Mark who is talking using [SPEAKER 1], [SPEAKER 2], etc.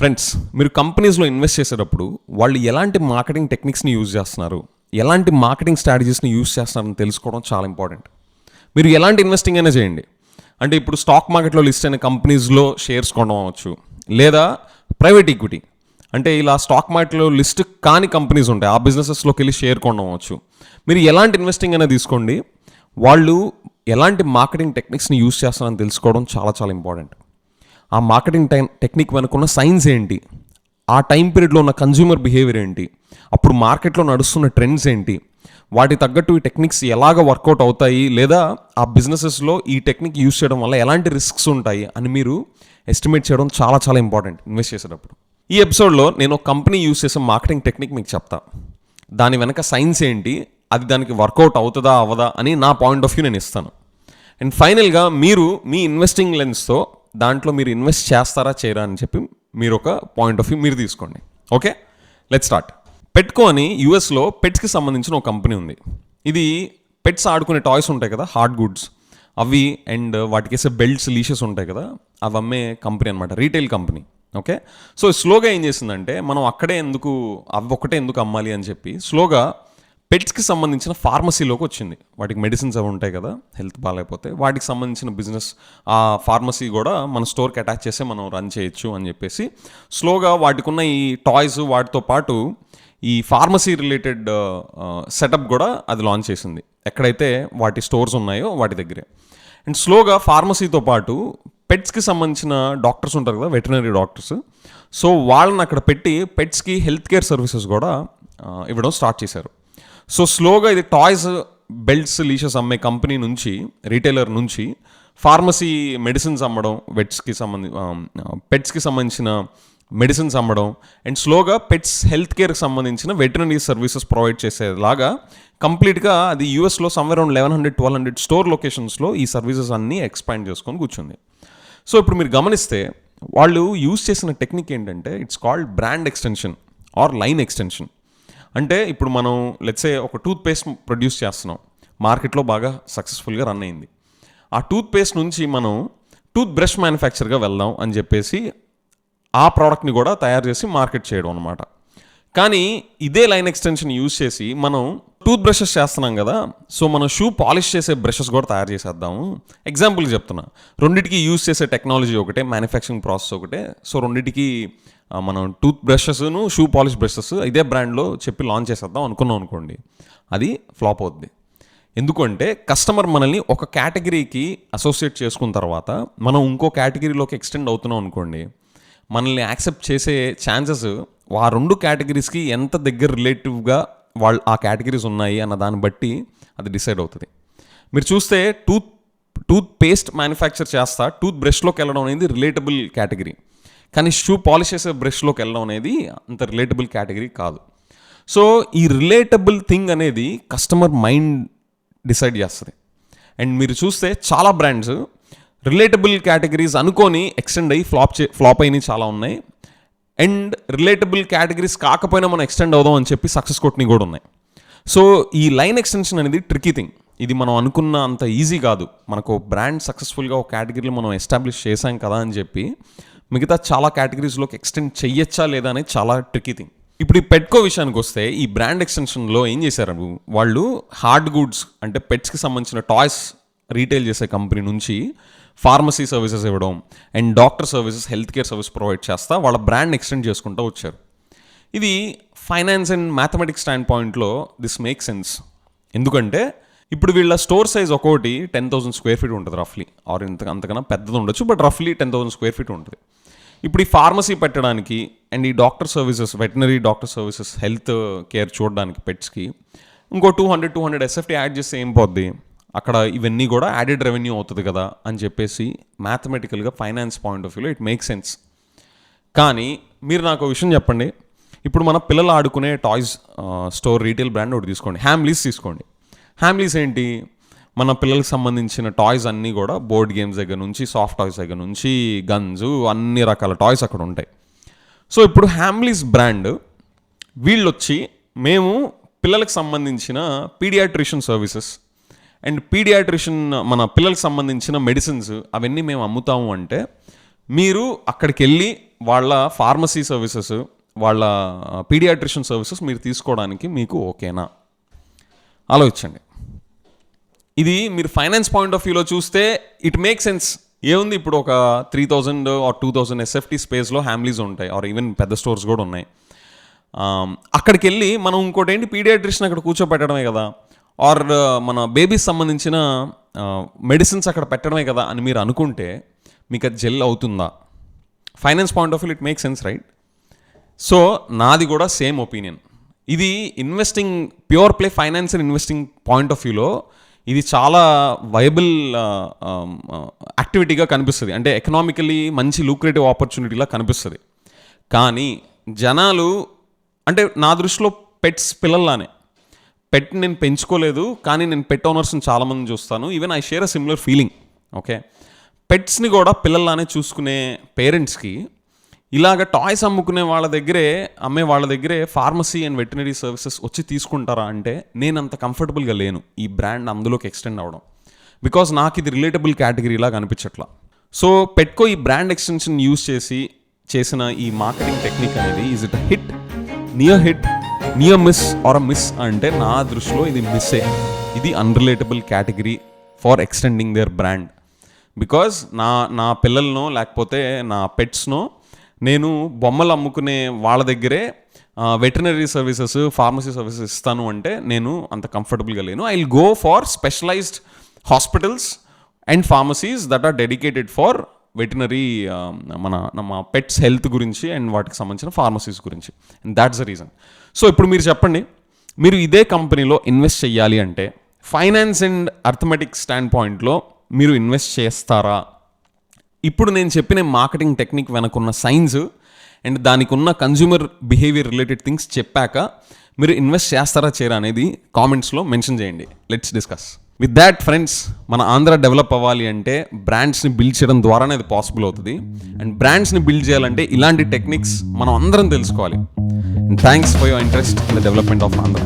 [SPEAKER 1] Friends, మీరు కంపెనీస్లో invest చేసేటప్పుడు వాళ్ళు ఎలాంటి మార్కెటింగ్ టెక్నిక్స్ని యూజ్ చేస్తున్నారు, ఎలాంటి మార్కెటింగ్ స్ట్రాటజీస్ని యూజ్ చేస్తున్నారని తెలుసుకోవడం చాలా ఇంపార్టెంట్. మీరు ఎలాంటి ఇన్వెస్టింగ్ అయినా చేయండి. అంటే ఇప్పుడు స్టాక్ మార్కెట్లో లిస్ట్ అయిన కంపెనీస్లో షేర్స్ కొనడం అవ్వచ్చు, లేదా ప్రైవేట్ ఈక్విటీ అంటే ఇలా స్టాక్ మార్కెట్లో లిస్ట్ కాని కంపెనీస్ ఉంటాయి, ఆ బిజినెసెస్లోకి వెళ్ళి షేర్ కొనడం అవ్వచ్చు. మీరు ఎలాంటి ఇన్వెస్టింగ్ అయినా తీసుకోండి, వాళ్ళు ఎలాంటి మార్కెటింగ్ టెక్నిక్స్ని యూజ్ చేస్తారని తెలుసుకోవడం చాలా చాలా ఇంపార్టెంట్. ఆ మార్కెటింగ్ టెక్నిక్ వెనుకున్న సైన్స్ ఏంటి, ఆ టైం పీరియడ్లో ఉన్న కన్జ్యూమర్ బిహేవియర్ ఏంటి, అప్పుడు మార్కెట్లో నడుస్తున్న ట్రెండ్స్ ఏంటి, వాటి తగ్గట్టు ఈ టెక్నిక్స్ ఎలాగ వర్కౌట్ అవుతాయి, లేదా ఆ బిజినెసెస్లో ఈ టెక్నిక్ యూజ్ చేయడం వల్ల ఎలాంటి రిస్క్స్ ఉంటాయి అని మీరు ఎస్టిమేట్ చేయడం చాలా చాలా ఇంపార్టెంట్ ఇన్వెస్ట్ చేసేటప్పుడు. ఈ ఎపిసోడ్లో నేను ఒక కంపెనీ యూజ్ చేసే మార్కెటింగ్ టెక్నిక్ మీకు చెప్తా. దాని వెనక సైన్స్ ఏంటి, అది దానికి వర్కౌట్ అవుతుందా అవ్వదా అని నా పాయింట్ ఆఫ్ వ్యూ నేను ఇస్తాను. అండ్ ఫైనల్గా మీరు మీ ఇన్వెస్టింగ్ లెన్స్తో దాంట్లో మీరు ఇన్వెస్ట్ చేస్తారా చేయరా అని చెప్పి మీరు ఒక పాయింట్ ఆఫ్ వ్యూ మీరు తీసుకోండి. Okay, let's start. పెట్కో అని యూఎస్లో పెట్స్కి సంబంధించిన ఒక కంపెనీ ఉంది. ఇది పెట్స్ ఆడుకునే టాయ్స్ ఉంటాయి కదా, హార్డ్ గుడ్స్ అవి, అండ్ వాటికి వేసే బెల్ట్స్, లీషెస్ ఉంటాయి కదా, అవి అమ్మే కంపెనీ అనమాట, రీటైల్ కంపెనీ. ఓకే, సో స్లోగా ఏం చేసిందంటే, మనం అక్కడే అవి ఒక్కటే ఎందుకు అమ్మాలి అని చెప్పి స్లోగా పెట్స్కి సంబంధించిన ఫార్మసీలోకి వచ్చింది. వాటికి మెడిసిన్స్ అవి ఉంటాయి కదా, హెల్త్ బాగాలేకపోతే వాటికి సంబంధించిన బిజినెస్, ఆ ఫార్మసీ కూడా మన స్టోర్కి అటాచ్ చేస్తే మనం రన్ చేయొచ్చు అని చెప్పేసి స్లోగా వాటికి ఉన్న ఈ టాయ్స్ వాటితో పాటు ఈ ఫార్మసీ రిలేటెడ్ సెటప్ కూడా అది లాంచ్ చేసింది, ఎక్కడైతే వాటి స్టోర్స్ ఉన్నాయో వాటి దగ్గరే. అండ్ స్లోగా ఫార్మసీతో పాటు పెట్స్కి సంబంధించిన డాక్టర్స్ ఉంటారు కదా, వెటర్నరీ డాక్టర్స్, సో వాళ్ళని అక్కడ పెట్టి పెట్స్కి హెల్త్ కేర్ సర్వీసెస్ కూడా ఇవ్వడం స్టార్ట్ చేశారు. సో స్లోగా ఇది టాయ్స్, బెల్ట్స్, లీషెస్ అమ్మే కంపెనీ నుంచి, రీటైలర్ నుంచి ఫార్మసీ మెడిసిన్స్ అమ్మడం, పెట్స్కి సంబంధించిన మెడిసిన్స్ అమ్మడం, అండ్ స్లోగా పెట్స్ హెల్త్ కేర్కి సంబంధించిన వెటర్నరీ సర్వీసెస్ ప్రొవైడ్ చేసేలాగా కంప్లీట్గా అది యూఎస్లో సమ్వేర్ అరౌండ్ 1100-1200 స్టోర్ లొకేషన్స్లో ఈ సర్వీసెస్ అన్నీ ఎక్స్పాండ్ చేసుకొని కూర్చుంది. సో ఇప్పుడు మీరు గమనిస్తే వాళ్ళు యూజ్ చేసిన టెక్నిక్ ఏంటంటే, it's called brand extension or line extension. అంటే ఇప్పుడు మనం లెట్సే ఒక టూత్ పేస్ట్ ప్రొడ్యూస్ చేస్తున్నాం, మార్కెట్లో బాగా సక్సెస్ఫుల్గా రన్ అయింది. ఆ టూత్ పేస్ట్ నుంచి మనం టూత్ బ్రష్ మ్యానుఫ్యాక్చర్గా వెళ్దాం అని చెప్పేసి ఆ ప్రోడక్ట్ని కూడా తయారు చేసి మార్కెట్ చేయడం అనమాట. కానీ ఇదే లైన్ ఎక్స్టెన్షన్ యూజ్ చేసి మనం టూత్ బ్రషెస్ చేస్తున్నాం కదా, సో మనం షూ పాలిష్ చేసే బ్రషెస్ కూడా తయారు చేసేద్దాము. ఎగ్జాంపుల్ చెప్తున్నా, రెండింటికి యూజ్ చేసే టెక్నాలజీ ఒకటే, మ్యానుఫ్యాక్చరింగ్ ప్రాసెస్ ఒకటే. సో రెండింటికి మనం టూత్ బ్రషెస్ను షూ పాలిష్ బ్రషెస్ ఇదే బ్రాండ్లో చెప్పి లాంచ్ చేసేద్దాం అనుకున్నాం అనుకోండి, అది ఫ్లాప్ అవుద్ది. ఎందుకంటే కస్టమర్ మనల్ని ఒక కేటగిరీకి అసోసియేట్ చేసుకున్న తర్వాత మనం ఇంకో కేటగిరీలోకి ఎక్స్టెండ్ అవుతున్నాం అనుకోండి, మనల్ని యాక్సెప్ట్ చేసే ఛాన్సెస్ ఆ రెండు కేటగిరీస్కి ఎంత దగ్గర రిలేటివ్గా వాళ్ళు ఆ కేటగిరీస్ ఉన్నాయి అన్న దాన్ని బట్టి అది డిసైడ్ అవుతుంది. మీరు చూస్తే టూత్ పేస్ట్ మ్యానుఫ్యాక్చర్ చేస్తా టూత్ బ్రష్లోకి వెళ్ళడం అనేది రిలేటబుల్ కేటగిరీ, కానీ షూ పాలిష్ చేసే బ్రష్లోకి వెళ్ళడం అనేది అంత రిలేటబుల్ కేటగిరీ కాదు. సో ఈ రిలేటబుల్ థింగ్ అనేది కస్టమర్ మైండ్ డిసైడ్ చేస్తుంది. అండ్ మీరు చూస్తే చాలా బ్రాండ్స్ రిలేటబుల్ కేటగిరీస్ అనుకొని ఎక్స్టెండ్ అయ్యి ఫ్లాప్ అయినవి చాలా ఉన్నాయి. అండ్ రిలేటబుల్ కేటగిరీస్ కాకపోయినా మనం ఎక్స్టెండ్ అవుదాం అని చెప్పి సక్సెస్ కొట్టినవి కూడా ఉన్నాయి. సో ఈ లైన్ ఎక్స్టెన్షన్ అనేది ట్రికీ థింగ్. ఇది మనం అనుకున్న అంత ఈజీ కాదు. మనకు బ్రాండ్ సక్సెస్ఫుల్గా ఒక కేటగిరీలో మనం ఎస్టాబ్లిష్ చేసాం కదా అని చెప్పి మిగతా చాలా కేటగిరీస్లోకి ఎక్స్టెండ్ చెయ్యొచ్చా లేదా అనేది చాలా ట్రికీ థింగ్. ఇప్పుడు ఈ పెట్కో విషయానికి వస్తే, ఈ బ్రాండ్ ఎక్స్టెన్షన్లో ఏం చేశారు వాళ్ళు, హార్డ్ గుడ్స్ అంటే పెట్స్కి సంబంధించిన టాయ్స్ రీటైల్ చేసే కంపెనీ నుంచి ఫార్మసీ సర్వీసెస్ ఇవ్వడం and doctor services, health care service provide చేస్తా వాళ్ళ బ్రాండ్ ఎక్స్టెండ్ చేసుకుంటూ వచ్చారు. ఇది ఫైనాన్స్ అండ్ మ్యాథమెటిక్స్ స్టాండ్ పాయింట్లో దిస్ మేక్ సెన్స్. ఎందుకంటే ఇప్పుడు వీళ్ళ స్టోర్ సైజ్ ఒక్కోటి 10,000 స్క్వేర్ ఫీట్ ఉంటుంది రఫ్లీ, ఆర్ అంతకన్నా పెద్దది ఉండొచ్చు, బట్ రఫ్లీ 10,000 స్క్వేర్ ఫీట్ ఉంటుంది. ఇప్పుడు ఈ ఫార్మసీ పెట్టడానికి అండ్ ఈ doctor services, veterinary doctor services, health care చూడడానికి పెట్స్కి ఇంకో 200 ఎస్ఎఫ్టీ యాడ్ చేస్తే ఏం పోద్ది, అక్కడ ఇవన్నీ కూడా యాడెడ్ రెవెన్యూ అవుతుంది కదా అని చెప్పేసి మ్యాథమెటికల్గా ఫైనాన్స్ పాయింట్ ఆఫ్ వ్యూలో ఇట్ మేక్ సెన్స్. కానీ మీరు నాకు విషయం చెప్పండి, ఇప్పుడు మన పిల్లలు ఆడుకునే టాయ్స్ స్టోర్ రీటైల్ బ్రాండ్ ఒకటి తీసుకోండి, హ్యామ్లీస్ తీసుకోండి. హ్యామ్లీస్ ఏంటి, మన పిల్లలకు సంబంధించిన టాయ్స్ అన్నీ కూడా బోర్డ్ గేమ్స్ దగ్గర నుంచి, సాఫ్ట్ టాయ్స్ దగ్గర నుంచి, గన్స్, అన్ని రకాల టాయ్స్ అక్కడ ఉంటాయి. సో ఇప్పుడు హ్యామ్లీస్ బ్రాండ్ వీళ్ళు వచ్చి, మేము పిల్లలకు సంబంధించిన పీడియాట్రిషియన్ సర్వీసెస్ అండ్ మన పిల్లలకు సంబంధించిన మెడిసిన్స్ అవన్నీ మేము అమ్ముతాము అంటే, మీరు అక్కడికి వెళ్ళి వాళ్ళ ఫార్మసీ సర్వీసెస్, వాళ్ళ పీడియాట్రిషియన్ సర్వీసెస్ మీరు తీసుకోవడానికి మీకు ఓకేనా ఆలోచించండి. ఇది మీరు ఫైనాన్స్ పాయింట్ ఆఫ్ వ్యూలో చూస్తే ఇట్ మేక్ సెన్స్. ఏముంది, ఇప్పుడు ఒక 3,000 ఆర్ 2,000 ఎస్ఎఫ్టీ స్పేస్లో హ్యామ్లీస్ ఉంటాయి, ఆర్ ఈవెన్ పెద్ద స్టోర్స్ కూడా ఉన్నాయి. అక్కడికి వెళ్ళి మనం ఇంకోటి ఏంటి, పీడియాట్రిషియన్ అక్కడ కూర్చోపెట్టడమే కదా, ఆర్ మన బేబీస్ సంబంధించిన మెడిసిన్స్ అక్కడ పెట్టడమే కదా అని మీరు అనుకుంటే మీకు అది జెల్ అవుతుందా? Finance point of view it make sense, right? So నాది కూడా సేమ్ ఒపీనియన్. ఇది investing, pure play finance and investing point of వ్యూలో ఇది చాలా వైబుల్ యాక్టివిటీగా కనిపిస్తుంది. అంటే ఎకనామికలీ మంచి లూక్రేటివ్ ఆపర్చునిటీలా కనిపిస్తుంది. కానీ జనాలు, అంటే నా దృష్టిలో పెట్స్ పిల్లల్లానే. పెట్ నేను పెంచుకోలేదు, కానీ నేను పెట్ ఓనర్స్ని చాలామంది చూస్తాను. Even I share a similar feeling. Okay, పెట్స్ని కూడా పిల్లల్లానే చూసుకునే పేరెంట్స్కి ఇలాగ టాయ్స్ అమ్మే వాళ్ళ దగ్గరే ఫార్మసీ అండ్ వెటనరీ సర్వీసెస్ వచ్చి తీసుకుంటారా అంటే నేను అంత కంఫర్టబుల్గా లేను ఈ బ్రాండ్ అందులోకి ఎక్స్టెండ్ అవ్వడం. బికాజ్ నాకు ఇది రిలేటబుల్ కేటగిరీలాగా అనిపించట్లా. సో పెట్కో ఈ బ్రాండ్ ఎక్స్టెన్షన్ యూజ్ చేసిన ఈ మార్కెటింగ్ టెక్నిక్ అనేది is it hit, near miss or a miss అంటే నా దృష్టిలో ఇది మిస్సే. ఇది unrelatable category for extending their brand. Because నా పిల్లలనో లేకపోతే నా పెట్స్నో నేను బొమ్మలు అమ్ముకునే వాళ్ళ దగ్గరే వెటనరీ సర్వీసెస్, ఫార్మసీ సర్వీసెస్ ఇస్తాను అంటే నేను అంత కంఫర్టబుల్గా లేను. I will go for specialized hospitals and pharmacies that are dedicated for veterinary, మన పెట్స్ హెల్త్ గురించి అండ్ వాటికి సంబంధించిన ఫార్మసీస్ గురించి. And that's the reason. So ఇప్పుడు మీరు చెప్పండి, మీరు ఇదే కంపెనీలో ఇన్వెస్ట్ చేయాలి అంటే ఫైనాన్స్ అండ్ అర్థమెటిక్ స్టాండ్ పాయింట్లో మీరు ఇన్వెస్ట్ చేస్తారా? ఇప్పుడు నేను చెప్పిన మార్కెటింగ్ టెక్నిక్ వెనకున్న సైన్స్ అండ్ దానికి ఉన్న కన్జ్యూమర్ బిహేవియర్ రిలేటెడ్ థింగ్స్ చెప్పాక మీరు ఇన్వెస్ట్ చేస్తారా చేయరా అనేది కామెంట్స్లో మెన్షన్ చేయండి. Let's discuss. With that friends, మన ఆంధ్ర డెవలప్ అవ్వాలి అంటే బ్రాండ్స్ని బిల్డ్ చేయడం ద్వారానే అది పాసిబుల్ అవుతుంది. అండ్ బ్రాండ్స్ని బిల్డ్ చేయాలంటే ఇలాంటి టెక్నిక్స్ మనం అందరం తెలుసుకోవాలి. And thanks for your interest in the development of Andhra.